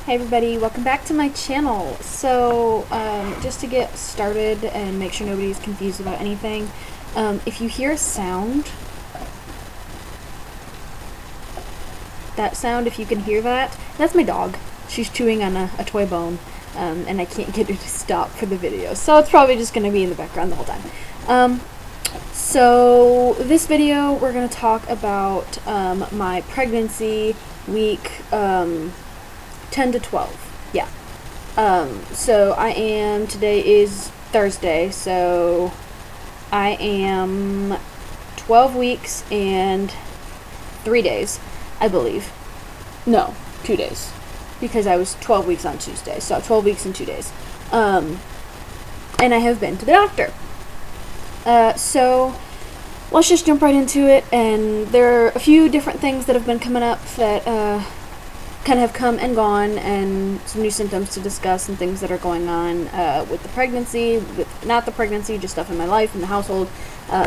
Hey everybody, welcome back to my channel. So, just to get started and make sure nobody's confused about anything, if you hear a sound, that sound, if you can hear that, that's my dog. She's chewing on a toy bone, and I can't get her to stop for the video, so it's probably just going to be in the background the whole time. So this video, we're going to talk about my pregnancy week 10 to 12. Yeah. So today is Thursday, so I am 12 weeks and 3 days, I believe. No, 2 days. Because I was 12 weeks on Tuesday, so 12 weeks and 2 days. And I have been to the doctor. So let's just jump right into it, and there are a few different things that have been coming up that kind of have come and gone, and some new symptoms to discuss and things that are going on with the pregnancy, with not the pregnancy, just stuff in my life, in the household.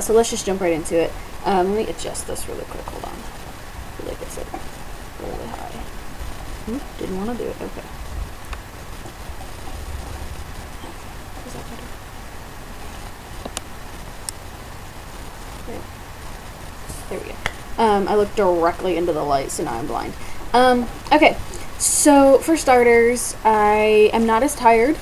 So let's just jump right into it. Let me adjust this really quick, hold on. I feel like it's really high. Didn't want to do it, okay. Is that better? There we go. I looked directly into the light, so now I'm blind. Okay, so for starters, I am not as tired,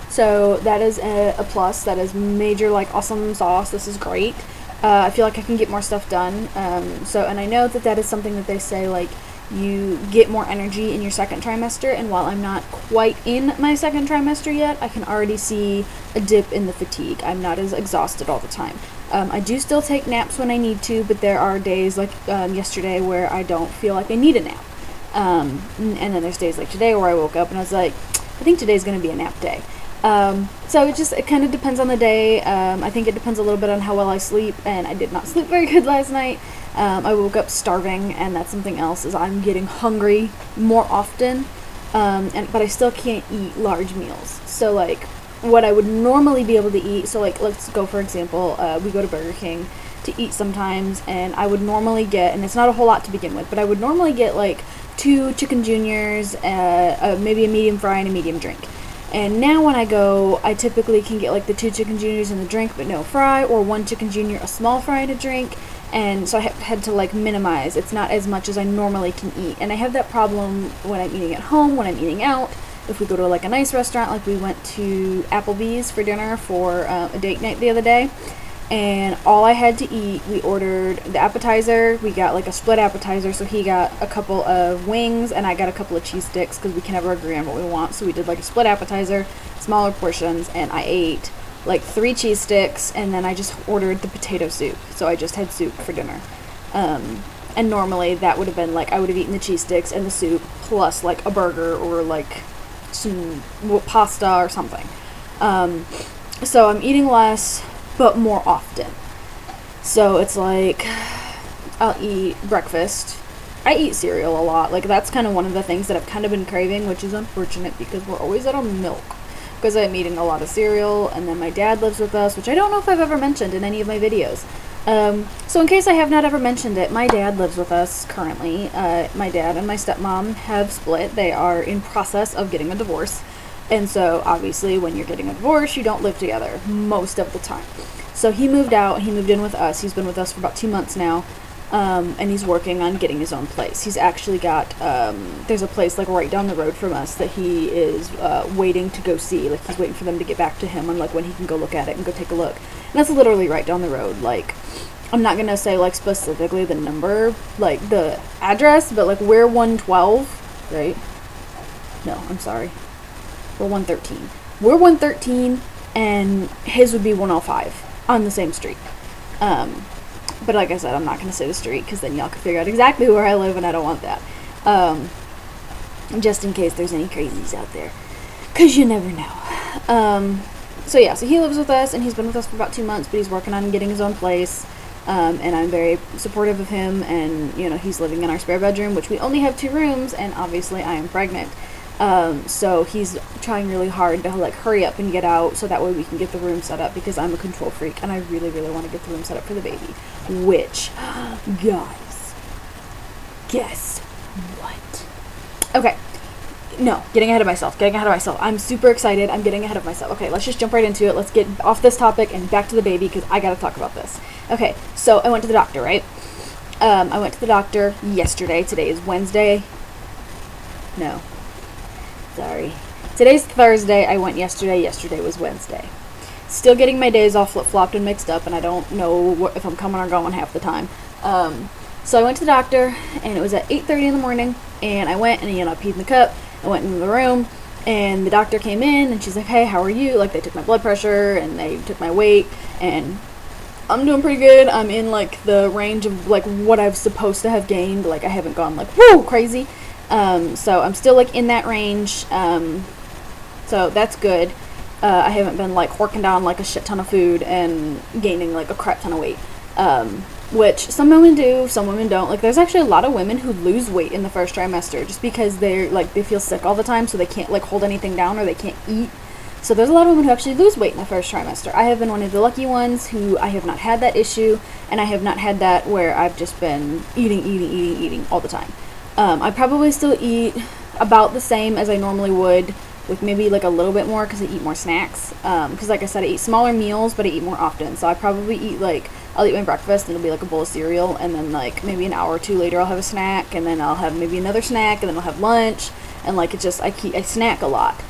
so that is a plus. That is major, like, awesome sauce. This is great. I feel like I can get more stuff done, and I know that is something that they say, like, you get more energy in your second trimester, and while I'm not quite in my second trimester yet, I can already see a dip in the fatigue. I'm not as exhausted all the time. I do still take naps when I need to, but there are days, like yesterday, where I don't feel like I need a nap. And then there's days like today where I woke up and I was like, I think today's going to be a nap day. So it kind of depends on the day. I think it depends a little bit on how well I sleep, and I did not sleep very good last night. I woke up starving, and that's something else, is I'm getting hungry more often, but I still can't eat large meals. So, like, what I would normally be able to eat, so, like, let's go, for example, we go to Burger King to eat sometimes, and I would normally get, and it's not a whole lot to begin with, but I would normally get, like, 2 chicken juniors, maybe a medium fry and a medium drink. And now when I go, I typically can get, like, the 2 chicken juniors and the drink but no fry, or 1 chicken junior, a small fry and a drink. And so I had to, like, minimize. It's not as much as I normally can eat. And I have that problem when I'm eating at home, when I'm eating out. If we go to, like, a nice restaurant, like we went to Applebee's for dinner for a date night the other day. And all I had to eat, we ordered the appetizer. We got, like, a split appetizer, so he got a couple of wings and I got a couple of cheese sticks because we can never agree on what we want. So we did, like, a split appetizer, smaller portions, and I ate, like, 3 cheese sticks, and then I just ordered the potato soup. So I just had soup for dinner. And normally that would have been, like, I would have eaten the cheese sticks and the soup plus, like, a burger or, like, some pasta or something. So I'm eating less, but more often. So it's like, I'll eat breakfast. I eat cereal a lot. Like, that's kind of one of the things that I've kind of been craving, which is unfortunate because we're always out of milk. Because I'm eating a lot of cereal, and then my dad lives with us, which I don't know if I've ever mentioned in any of my videos. So in case I have not ever mentioned it, my dad lives with us currently. My dad and my stepmom have split. They are in process of getting a divorce. And so, obviously, when you're getting a divorce, you don't live together most of the time. So he moved out, and he moved in with us. He's been with us for about 2 months now, and he's working on getting his own place. He's actually got, there's a place, like, right down the road from us that he is waiting to go see. Like, he's waiting for them to get back to him on, like, when he can go look at it and go take a look. And that's literally right down the road. Like, I'm not going to say, like, specifically the number, like, the address, but, like, we're 112, right? No, I'm sorry. We're 113. We're 113, and his would be 105 on the same street. But like I said, I'm not going to say the street because then y'all can figure out exactly where I live, and I don't want that. Just in case there's any crazies out there. Because you never know. So yeah, so he lives with us, and he's been with us for about 2 months, but he's working on getting his own place. And I'm very supportive of him, and, you know, he's living in our spare bedroom, which we only have 2 rooms, and obviously I am pregnant. So he's trying really hard to, like, hurry up and get out so that way we can get the room set up, because I'm a control freak and I really, really want to get the room set up for the baby. Which, guys, guess what? Okay, no, getting ahead of myself. I'm super excited. I'm getting ahead of myself. Okay, let's just jump right into it. Let's get off this topic and back to the baby because I gotta talk about this. Okay, so I went to the doctor, right? I went to the doctor yesterday. Today is Wednesday. No. Sorry. Today's Thursday. I went yesterday. Yesterday was Wednesday. Still getting my days all flip-flopped and mixed up, and I don't know if I'm coming or going half the time. So I went to the doctor, and it was at 8:30 in the morning, and I went, and I peed in the cup. I went into the room, and the doctor came in, and she's like, hey, how are you? Like, they took my blood pressure, and they took my weight, and I'm doing pretty good. I'm in, like, the range of, like, what I'm supposed to have gained. Like, I haven't gone, like, whoo, crazy. So I'm still, like, in that range. So that's good. I haven't been, like, horking down, like, a shit ton of food and gaining, like, a crap ton of weight. Which some women do, some women don't. Like, there's actually a lot of women who lose weight in the first trimester just because they're, like, they feel sick all the time, so they can't, like, hold anything down or they can't eat. So there's a lot of women who actually lose weight in the first trimester. I have been one of the lucky ones who I have not had that issue, and I have not had that where I've just been eating all the time. I probably still eat about the same as I normally would, with maybe like a little bit more because I eat more snacks. Because like I said, I eat smaller meals, but I eat more often. So I probably eat like, I'll eat my breakfast and it'll be like a bowl of cereal, and then like maybe an hour or two later I'll have a snack, and then I'll have maybe another snack, and then I'll have lunch, and like it just, I snack a lot.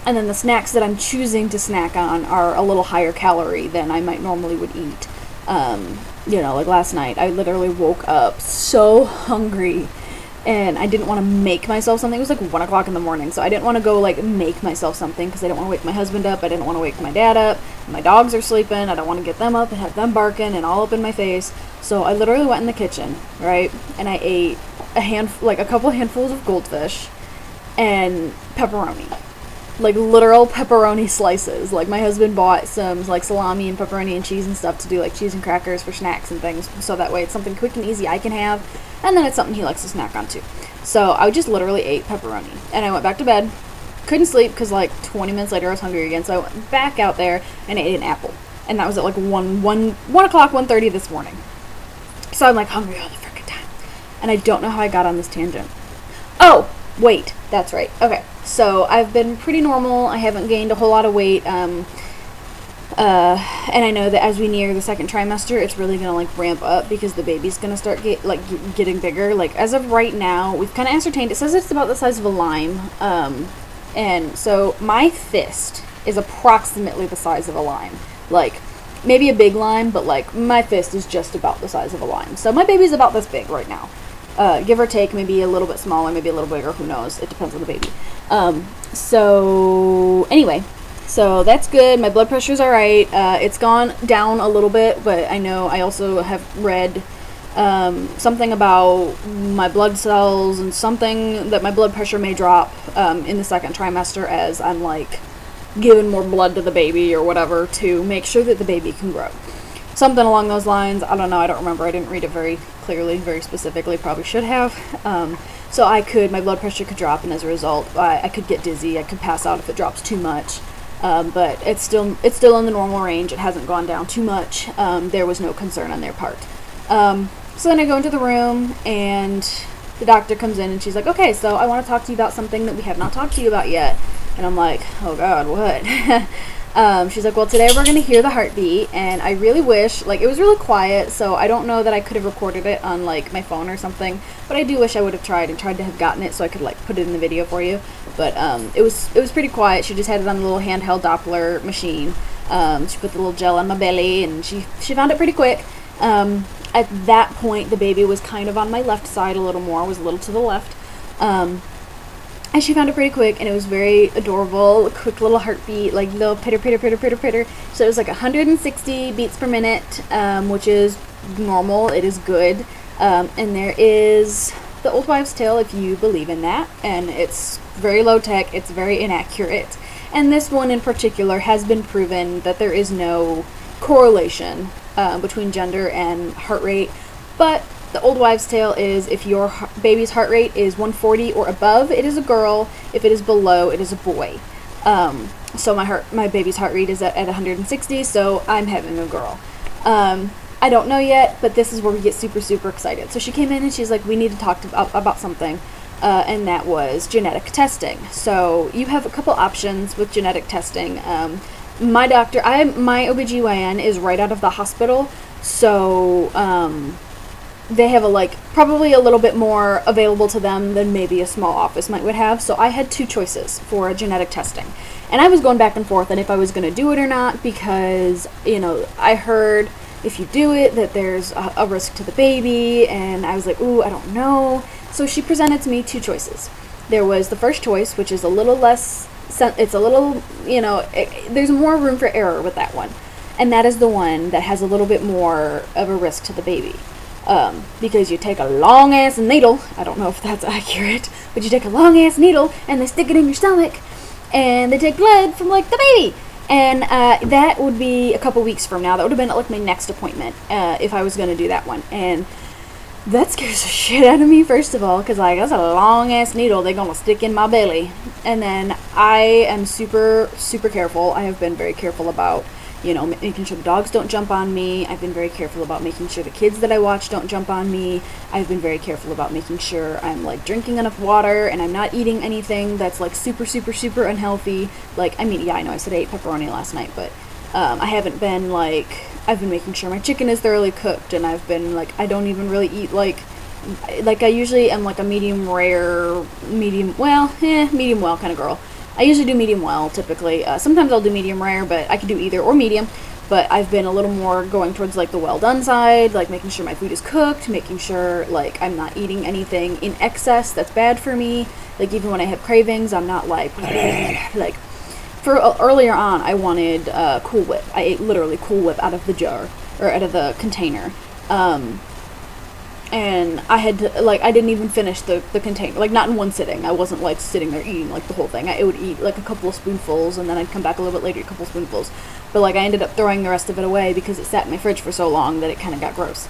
And then the snacks that I'm choosing to snack on are a little higher calorie than I might normally would eat. Like last night, I literally woke up so hungry, and I didn't want to make myself something. It was like 1 o'clock in the morning, so I didn't want to go like make myself something because I didn't want to wake my husband up. I didn't want to wake my dad up. My dogs are sleeping. I don't want to get them up and have them barking and all up in my face. So I literally went in the kitchen, right, and I ate a couple handfuls of goldfish and pepperoni. Like literal pepperoni slices. Like my husband bought some like salami and pepperoni and cheese and stuff to do like cheese and crackers for snacks and things, so that way it's something quick and easy I can have, and then it's something he likes to snack on too. So I just literally ate pepperoni, and I went back to bed. Couldn't sleep because like 20 minutes later I was hungry again, so I went back out there and ate an apple, and that was at like 1 o'clock, 1:30 this morning. So I'm like hungry all the freaking time, and I don't know how I got on this tangent. Oh wait, that's right. Okay, so I've been pretty normal. I haven't gained a whole lot of weight. And I know that as we near the second trimester, it's really gonna like ramp up because the baby's gonna start getting bigger. Like as of right now, we've kind of ascertained. It says it's about the size of a lime. And so my fist is approximately the size of a lime. Like maybe a big lime, but like my fist is just about the size of a lime. So my baby's about this big right now. Give or take, maybe a little bit smaller, maybe a little bigger, who knows, it depends on the baby. So anyway, so that's good. My blood pressure's alright. It's gone down a little bit, but I know I also have read something about my blood cells and something that my blood pressure may drop in the second trimester as I'm like giving more blood to the baby or whatever to make sure that the baby can grow. Something along those lines. I don't know. I don't remember. I didn't read it very clearly, very specifically. Probably should have. So my blood pressure could drop, and as a result, I could get dizzy. I could pass out if it drops too much. But it's still in the normal range. It hasn't gone down too much. There was no concern on their part. So then I go into the room, and the doctor comes in, and she's like, okay, so I want to talk to you about something that we have not talked to you about yet. And I'm like, oh God, what? She's like, well, today we're going to hear the heartbeat, and I really wish, like, it was really quiet, so I don't know that I could have recorded it on, like, my phone or something, but I do wish I would have tried to have gotten it so I could, like, put it in the video for you, but, it was pretty quiet. She just had it on a little handheld Doppler machine. She put the little gel on my belly, and she found it pretty quick. At that point, the baby was kind of on my left side a little more, was a little to the left, and she found it pretty quick, and it was very adorable, a quick little heartbeat, like little pitter, pitter, pitter, pitter, pitter. So it was like 160 beats per minute, which is normal, it is good. And there is the old wives' tale, if you believe in that, and it's very low tech, it's very inaccurate. And this one in particular has been proven that there is no correlation between gender and heart rate, but the old wives' tale is if your baby's heart rate is 140 or above, it is a girl. If it is below, it is a boy. So my baby's heart rate is at 160, so I'm having a girl. I don't know yet, but this is where we get super, super excited. So she came in and she's like, we need to talk about something. and that was genetic testing. So you have a couple options with genetic testing. My OBGYN is right out of the hospital, so they have probably a little bit more available to them than maybe a small office would have. So I had two choices for genetic testing, and I was going back and forth on if I was going to do it or not, because I heard if you do it that there's a risk to the baby, and I was like, ooh, I don't know. So she presented to me two choices. There was the first choice, which is a little less, it's a little, there's more room for error with that one. And that is the one that has a little bit more of a risk to the baby. Because you take a long ass needle, I don't know if that's accurate, but you take a long ass needle and they stick it in your stomach and they take blood from the baby. And that would be a couple weeks from now. That would have been my next appointment if I was going to do that one. And that scares the shit out of me, first of all, because that's a long ass needle they're gonna stick in my belly. And then I am super, super careful. I have been very careful about, making sure the dogs don't jump on me. I've been very careful about making sure the kids that I watch don't jump on me. I've been very careful about making sure I'm drinking enough water and I'm not eating anything that's super, super, super unhealthy. I know I said I ate pepperoni last night, but I haven't been I've been making sure my chicken is thoroughly cooked, and I've been I don't even really eat I usually am a medium rare, medium well kind of girl. I usually do medium well typically. Sometimes I'll do medium rare, but I can do either, or medium. But I've been a little more going towards the well done side, making sure my food is cooked, making sure I'm not eating anything in excess that's bad for me. Even when I have cravings, I'm not earlier on, I wanted Cool Whip. I ate literally Cool Whip out of the jar, or out of the container. And I had to, I didn't even finish the container, not in one sitting. I wasn't, sitting there eating, the whole thing. I would eat, a couple of spoonfuls, and then I'd come back a little bit later, a couple of spoonfuls. But, I ended up throwing the rest of it away because it sat in my fridge for so long that it kind of got gross.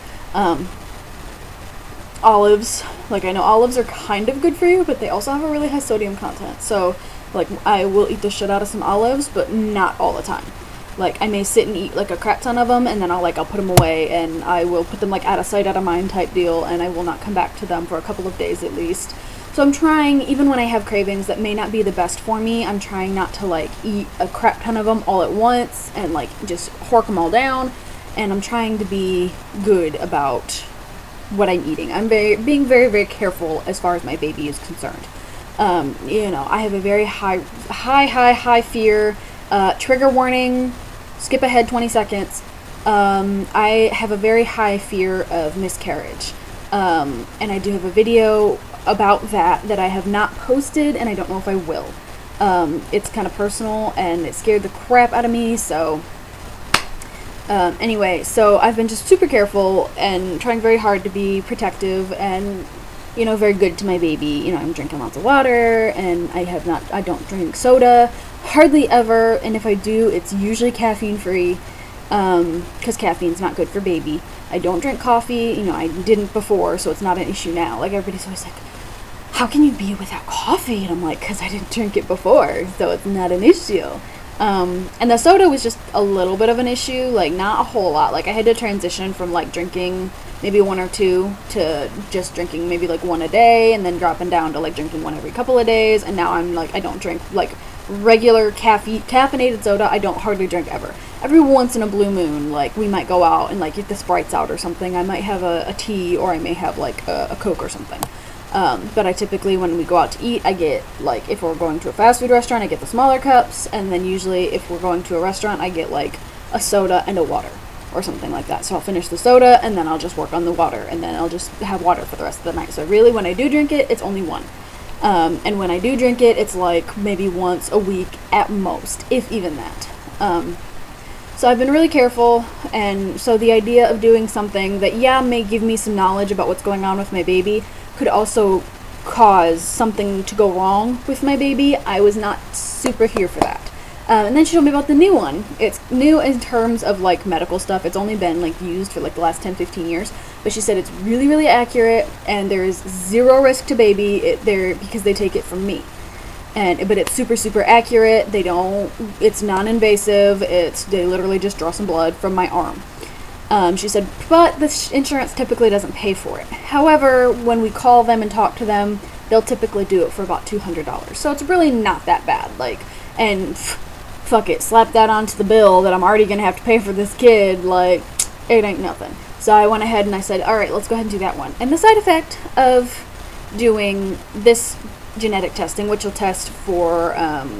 Olives. I know olives are kind of good for you, but they also have a really high sodium content. So, I will eat the shit out of some olives, but not all the time. I may sit and eat, a crap ton of them, and then I'll put them away, and I will put them, out of sight, out of mind type deal, and I will not come back to them for a couple of days at least. So I'm trying, even when I have cravings that may not be the best for me, I'm trying not to, eat a crap ton of them all at once, and, just hork them all down, and I'm trying to be good about what I'm eating. I'm being very, very careful as far as my baby is concerned. I have a very high fear. Trigger warning, skip ahead 20 seconds. I have a very high fear of miscarriage. And I do have a video about that I have not posted, and I don't know if I will. It's kind of personal, and it scared the crap out of me, so... Anyway, so I've been just super careful and trying very hard to be protective and, very good to my baby. I'm drinking lots of water, and I don't drink soda, hardly ever, and if I do, it's usually caffeine free, because caffeine's not good for baby. I don't drink coffee, I didn't before, so it's not an issue now. Everybody's always how can you be without coffee? And I'm because I didn't drink it before, so it's not an issue. And the soda was just a little bit of an issue, not a whole lot. I had to transition from drinking maybe one or two to just drinking maybe one a day, and then dropping down to drinking one every couple of days, and now I'm I don't drink regular caffeinated soda. I don't hardly drink ever. Every once in a blue moon, we might go out and if the Sprite's out or something, I might have a tea, or I may have a Coke or something. But I typically, when we go out to eat, I get, if we're going to a fast food restaurant, I get the smaller cups, and then usually if we're going to a restaurant, I get, a soda and a water, or something like that. So I'll finish the soda, and then I'll just work on the water, and then I'll just have water for the rest of the night. So really, when I do drink it, it's only one. And when I do drink it, it's maybe once a week at most, if even that. So I've been really careful, and so the idea of doing something that, may give me some knowledge about what's going on with my baby, could also cause something to go wrong with my baby. I was not super here for that. And then she told me about the new one. It's new in terms of medical stuff. It's only been used for the last 10-15 years, but she said it's really, really accurate, and there is zero risk to baby because they take it from me. But it's super, super accurate. It's non-invasive. They literally just draw some blood from my arm. She said, but the insurance typically doesn't pay for it. However, when we call them and talk to them, they'll typically do it for about $200. So it's really not that bad. Like, and fuck it, slap that onto the bill that I'm already gonna have to pay for this kid. Like, it ain't nothing. So I went ahead and I said, all right, let's go ahead and do that one. And the side effect of doing this genetic testing, which will test for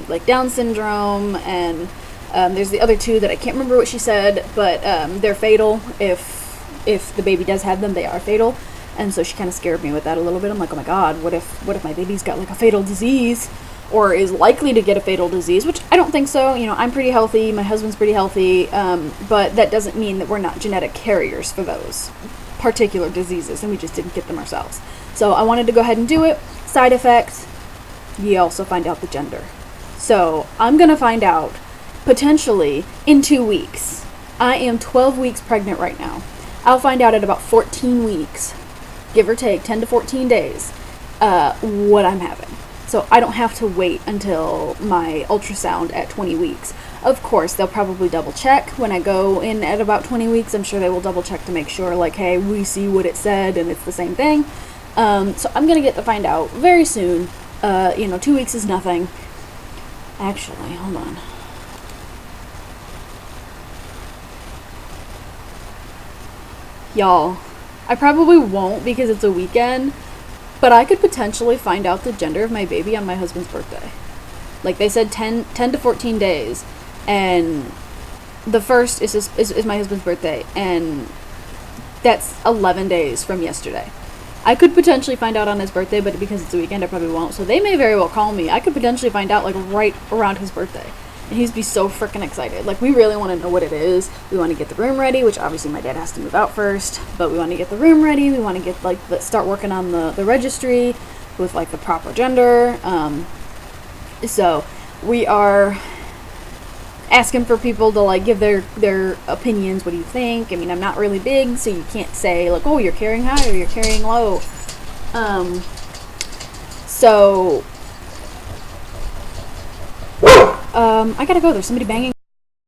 like Down syndrome, and there's the other two that I can't remember what she said, but they're fatal. If the baby does have them, they are fatal. And so she kind of scared me with that a little bit. I'm like, oh my god, what if my baby's got like a fatal disease, or is likely to get a fatal disease? Which I don't think so. You know, I'm pretty healthy, my husband's pretty healthy, but that doesn't mean that we're not genetic carriers for those particular diseases, and we just didn't get them ourselves. So I wanted to go ahead and do it. Side effects, you also find out the gender. So I'm gonna find out potentially in 2 weeks. I am 12 weeks pregnant right now. I'll find out at about 14 weeks, give or take 10 to 14 days, what I'm having. So I don't have to wait until my ultrasound at 20 weeks. Of course, they'll probably double check when I go in at about 20 weeks. I'm sure they will double check to make sure, like, hey, we see what it said and it's the same thing. So I'm going to get to find out very soon. 2 weeks is nothing. Actually, hold on. Y'all, I probably won't because it's a weekend, but I could potentially find out the gender of my baby on my husband's birthday. Like they said 10 to 14 days, and the first is my husband's birthday, and that's 11 days from yesterday. I could potentially find out on his birthday, but because it's a weekend, I probably won't. So they may very well call me. I could potentially find out like right around his birthday. And he'd be so freaking excited. Like, we really want to know what it is. We want to get the room ready, which obviously my dad has to move out first. But we want to get the room ready. We want to get, like, start working on the registry with, like, the proper gender. So we are asking for people to, like, give their opinions. What do you think? I mean, I'm not really big, so you can't say, like, oh, you're carrying high or you're carrying low. I gotta go. There's somebody banging.